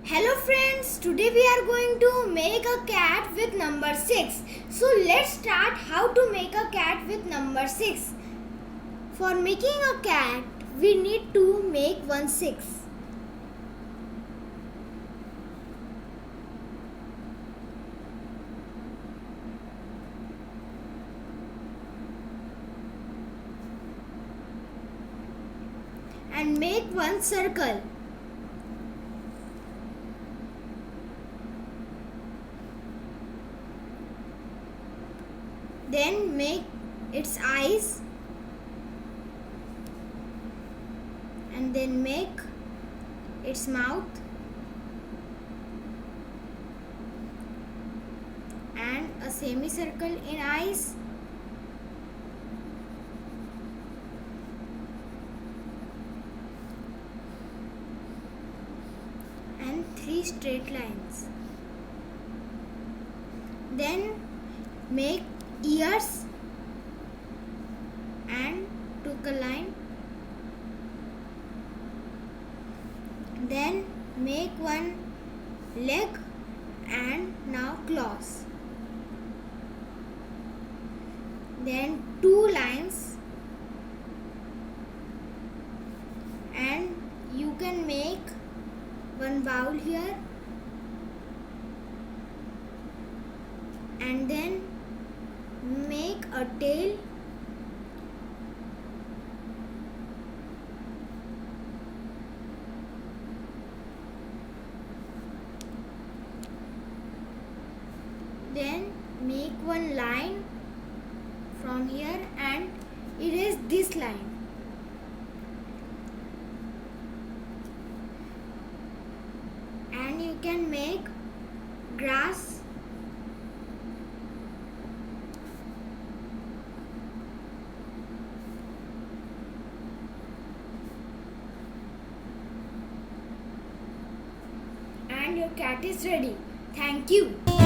Hello friends, today we are going to make a cat with number 6. So let's start how to make a cat with number 6. For making a cat, we need to make one 6. And make one circle. Then make its eyes and then make its mouth and a semicircle in eyes and 3 straight lines. Then make ears and took a line. Then make one leg and now claws. Then 2 lines and you can make one bowl here and then make a tail then make one line from here and erase this line and you can make grass and your cat is ready. Thank you.